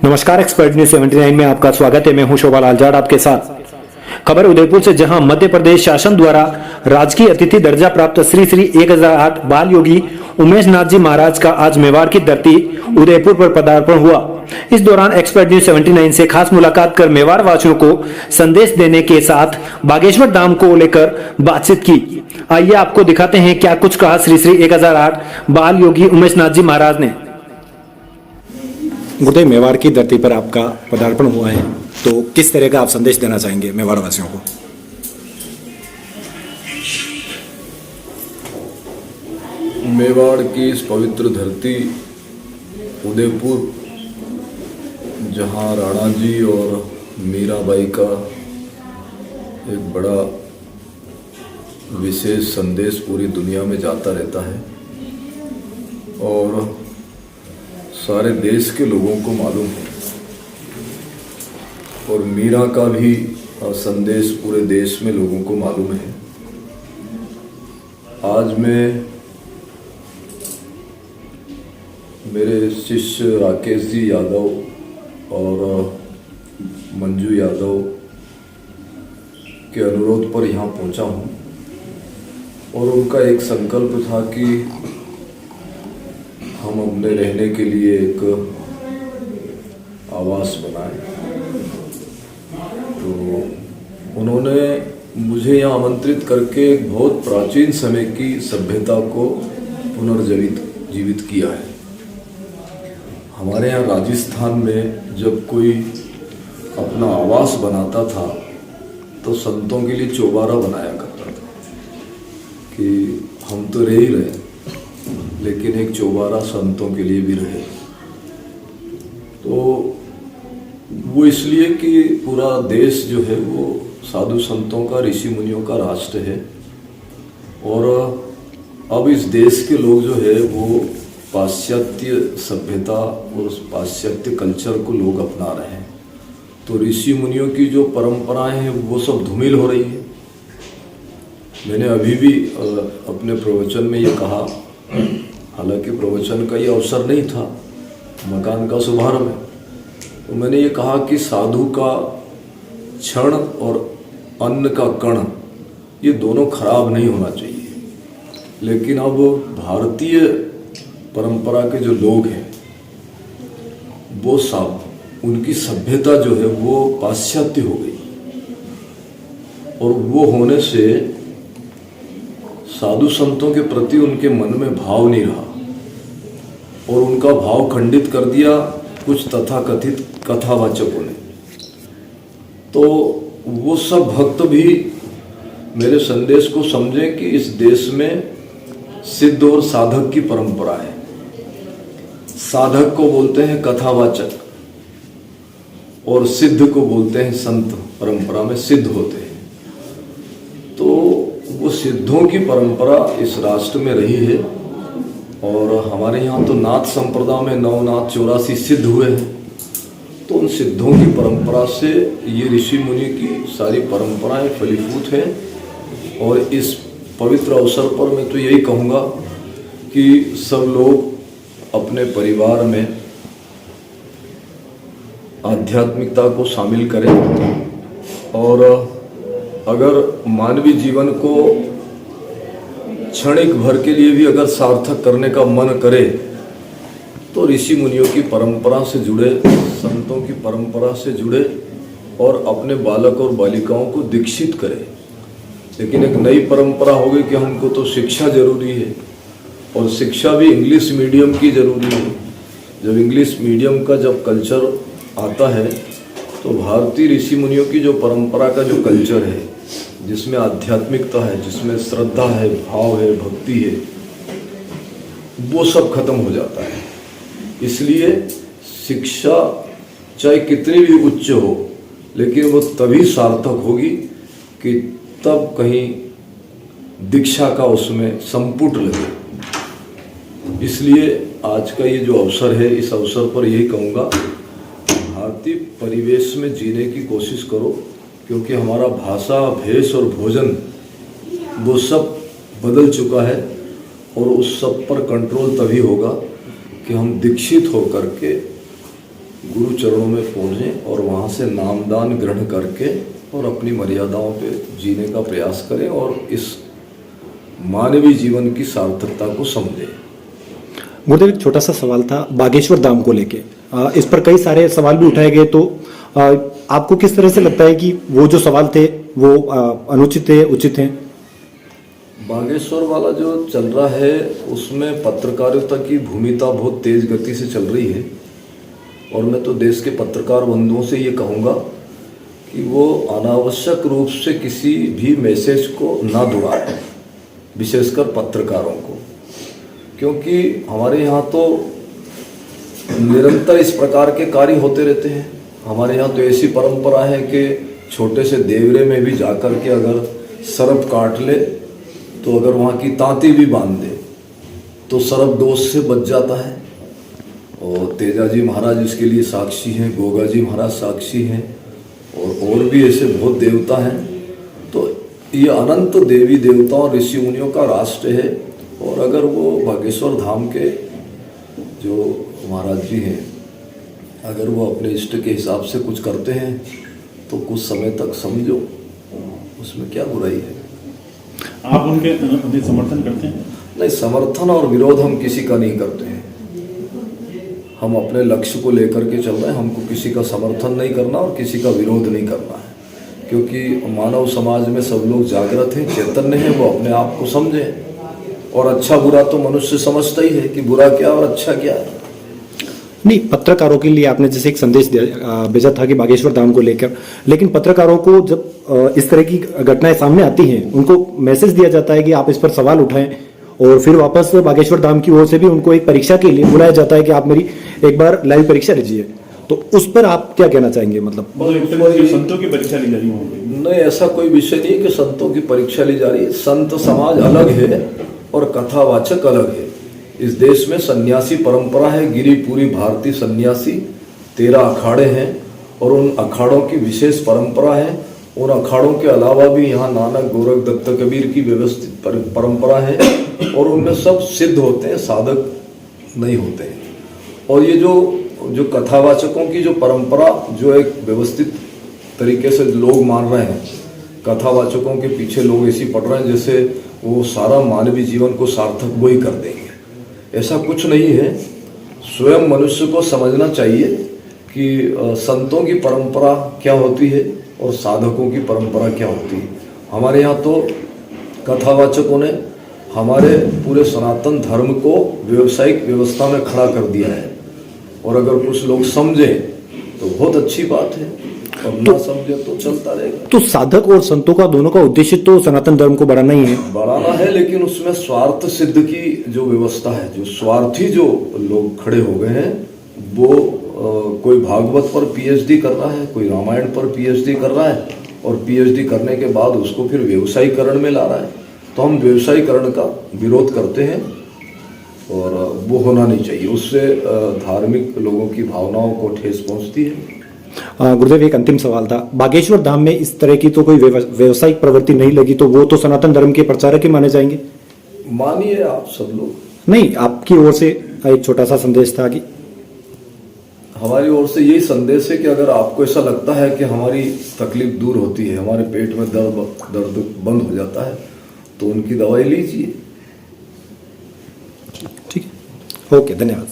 नमस्कार, expert news 79 में आपका स्वागत है। मैं हूं शोभा लाल जाट आपके साथ। खबर उदयपुर से, जहां मध्य प्रदेश शासन द्वारा राजकीय अतिथि दर्जा प्राप्त श्री श्री 1008 बाल योगी उमेश नाथ जी महाराज का आज मेवाड़ की धरती उदयपुर पर पदार्पण हुआ। इस दौरान एक्सपर्ट न्यूज 79 से खास मुलाकात कर मेवाड़ वासियों को संदेश देने के साथ बागेश्वर धाम को लेकर बातचीत की। आइए आपको दिखाते हैं क्या कुछ कहा श्री श्री 1008 बाल योगी उमेश नाथ जी महाराज ने। गुरुदेव, मेवाड़ की धरती पर आपका पदार्पण हुआ है, तो किस तरह का आप संदेश देना चाहेंगे मेवाड़ वासियों को? मेवाड़ की इस पवित्र धरती उदयपुर, जहाँ राणा जी और मीराबाई का एक बड़ा विशेष संदेश पूरी दुनिया में जाता रहता है और सारे देश के लोगों को मालूम है, और मीरा का भी संदेश पूरे देश में लोगों को मालूम है। आज मैं मेरे शिष्य राकेश जी यादव और मंजू यादव के अनुरोध पर यहाँ पहुँचा हूँ, और उनका एक संकल्प था कि हम अपने रहने के लिए एक आवास बनाएं। तो उन्होंने मुझे यहाँ आमंत्रित करके एक बहुत प्राचीन समय की सभ्यता को पुनर्जीवित किया है। हमारे यहाँ राजस्थान में जब कोई अपना आवास बनाता था तो संतों के लिए चौबारा बनाया करता था कि हम तो रह ही रहे, लेकिन एक चौबारा संतों के लिए भी रहे। तो वो इसलिए कि पूरा देश जो है वो साधु संतों का, ऋषि मुनियों का राष्ट्र है, और अब इस देश के लोग जो है वो पाश्चात्य सभ्यता और पाश्चात्य कल्चर को लोग अपना रहे हैं। तो ऋषि मुनियों की जो परंपराएं हैं वो सब धूमिल हो रही है। मैंने अभी भी अपने प्रवचन में ये कहा, हालांकि प्रवचन का ये अवसर नहीं था, मकान का शुभारंभ है, तो मैंने ये कहा कि साधु का क्षण और अन्न का कण ये दोनों खराब नहीं होना चाहिए। लेकिन अब भारतीय परंपरा के जो लोग हैं वो सब, उनकी सभ्यता जो है वो पाश्चात्य हो गई, और वो होने से साधु संतों के प्रति उनके मन में भाव नहीं रहा, और उनका भाव खंडित कर दिया कुछ तथाकथित कथावाचकों ने। तो वो सब भक्त भी मेरे संदेश को समझें कि इस देश में सिद्ध और साधक की परंपरा है। साधक को बोलते हैं कथावाचक, और सिद्ध को बोलते हैं संत, परंपरा में सिद्ध होते हैं। तो वो सिद्धों की परंपरा इस राष्ट्र में रही है, और हमारे यहाँ तो नाथ संप्रदाय में 9 नाथ 84 सिद्ध हुए हैं। तो उन सिद्धों की परंपरा से ये ऋषि मुनि की सारी परंपराएं फलीभूत हैं। और इस पवित्र अवसर पर मैं तो यही कहूँगा कि सब लोग अपने परिवार में आध्यात्मिकता को शामिल करें, और अगर मानवीय जीवन को क्षणिक भर के लिए भी अगर सार्थक करने का मन करे तो ऋषि मुनियों की परंपरा से जुड़े, संतों की परंपरा से जुड़े, और अपने बालक और बालिकाओं को दीक्षित करें। लेकिन एक नई परंपरा हो गई कि हमको तो शिक्षा जरूरी है, और शिक्षा भी इंग्लिश मीडियम की जरूरी है। जब इंग्लिश मीडियम का जब कल्चर आता है तो भारतीय ऋषि मुनियों की जो परंपरा का जो कल्चर है, जिसमें आध्यात्मिकता है, जिसमें श्रद्धा है, भाव है, भक्ति है, वो सब खत्म हो जाता है। इसलिए शिक्षा चाहे कितनी भी उच्च हो, लेकिन वो तभी सार्थक होगी कि तब कहीं दीक्षा का उसमें संपुट लगे। इसलिए आज का ये जो अवसर है, इस अवसर पर यही कहूँगा, भारतीय परिवेश में जीने की कोशिश करो, क्योंकि हमारा भाषा, भेष और भोजन वो सब बदल चुका है, और उस सब पर कंट्रोल तभी होगा कि हम दीक्षित होकर के गुरु चरणों में पहुँचें और वहाँ से नामदान ग्रहण करके और अपनी मर्यादाओं पे जीने का प्रयास करें और इस मानवीय जीवन की सार्थकता को समझें। गुरुदेव एक छोटा सा सवाल था बागेश्वर धाम को लेके, इस पर कई सारे सवाल भी उठाए गए, तो आपको किस तरह से लगता है कि वो जो सवाल थे वो अनुचित थे, उचित हैं? बागेश्वर वाला जो चल रहा है उसमें पत्रकारिता की भूमिका बहुत तेज गति से चल रही है और मैं तो देश के पत्रकार बंधुओं से ये कहूँगा कि वो अनावश्यक रूप से किसी भी मैसेज को ना दोहराएं, विशेषकर पत्रकारों को, क्योंकि हमारे यहाँ तो निरंतर इस प्रकार के कार्य होते रहते हैं। हमारे यहाँ तो ऐसी परंपरा है कि छोटे से देवरे में भी जाकर के अगर सर्प काट ले तो अगर वहाँ की तांती भी बांध दे तो सर्प दोष से बच जाता है। और तेजाजी महाराज इसके लिए साक्षी हैं, गोगा जी महाराज साक्षी हैं और भी ऐसे बहुत देवता हैं। तो ये अनंत देवी देवताओं ऋषि मुनियों का राष्ट्र है और अगर वो बागेश्वर धाम के जो महाराज जी हैं अगर वो अपने इष्ट के हिसाब से कुछ करते हैं तो कुछ समय तक समझो, उसमें क्या बुराई है। आप उनके समर्थन करते हैं? नहीं, समर्थन और विरोध हम किसी का नहीं करते हैं। हम अपने लक्ष्य को लेकर के चल रहे हैं, हमको किसी का समर्थन नहीं करना और किसी का विरोध नहीं करना है, क्योंकि मानव समाज में सब लोग जागृत हैं, चैतन्य हैं, वो अपने आप को समझें और अच्छा बुरा तो मनुष्य समझता ही है कि बुरा क्या और अच्छा क्या है। नहीं, पत्रकारों के लिए आपने जैसे एक संदेश भेजा था कि बागेश्वर धाम को लेकर, लेकिन पत्रकारों को जब इस तरह की घटनाएं सामने आती हैं उनको मैसेज दिया जाता है कि आप इस पर सवाल उठाएं और फिर वापस बागेश्वर धाम की ओर से भी उनको एक परीक्षा के लिए बुलाया जाता है कि आप मेरी एक बार लाइव परीक्षा लीजिए, तो उस पर आप क्या कहना चाहेंगे? मतलब संतों की परीक्षा ली जा रही है? नहीं, ऐसा कोई विषय नहीं है कि संतों की परीक्षा ली जा रही है। संत समाज अलग है और कथावाचक अलग है। इस देश में सन्यासी परंपरा है, गिरी पूरी भारतीय सन्यासी, 13 अखाड़े हैं और उन अखाड़ों की विशेष परंपरा है। उन अखाड़ों के अलावा भी यहाँ नानक, गोरख, दत्त, कबीर की व्यवस्थित परंपरा है और उनमें सब सिद्ध होते हैं, साधक नहीं होते हैं। और ये जो कथावाचकों की जो परंपरा जो एक व्यवस्थित तरीके से लोग मान रहे हैं, कथावाचकों के पीछे लोग ऐसी पड़ रहे हैं जैसे वो सारा मानवीय जीवन को सार्थक वो ही कर देंगे। ऐसा कुछ नहीं है। स्वयं मनुष्य को समझना चाहिए कि संतों की परंपरा क्या होती है और साधकों की परंपरा क्या होती है। हमारे यहाँ तो कथावाचकों ने हमारे पूरे सनातन धर्म को व्यावसायिक व्यवस्था में खड़ा कर दिया है और अगर कुछ लोग समझें तो बहुत अच्छी बात है और ना समझे तो चलता रहेगा। तो साधक और संतों का दोनों का उद्देश्य तो सनातन धर्म को बढ़ाना ही है। बढ़ाना है, लेकिन उसमें स्वार्थ सिद्ध की जो व्यवस्था है, जो स्वार्थी जो लोग खड़े हो गए हैं, वो कोई भागवत पर पीएचडी कर रहा है, कोई रामायण पर पीएचडी कर रहा है और पीएचडी करने के बाद उसको फिर व्यवसायीकरण में ला रहा है। तो हम व्यवसायीकरण का विरोध करते हैं और वो होना नहीं चाहिए। उससे धार्मिक लोगों की भावनाओं को ठेस पहुंचती है। गुरुदेव एक अंतिम सवाल था, बागेश्वर धाम में इस तरह की तो कोई व्यवसायिक प्रवृत्ति नहीं लगी, तो वो तो सनातन धर्म के प्रचारक ही माने जाएंगे? मानिए आप सब लोग। नहीं, आपकी ओर से एक छोटा सा संदेश था कि हमारी ओर से यही संदेश है कि अगर आपको ऐसा लगता है कि हमारी तकलीफ दूर होती है, हमारे पेट में दर्द बंद हो जाता है, तो उनकी दवाई लीजिए। ठीक है, ओके, धन्यवाद।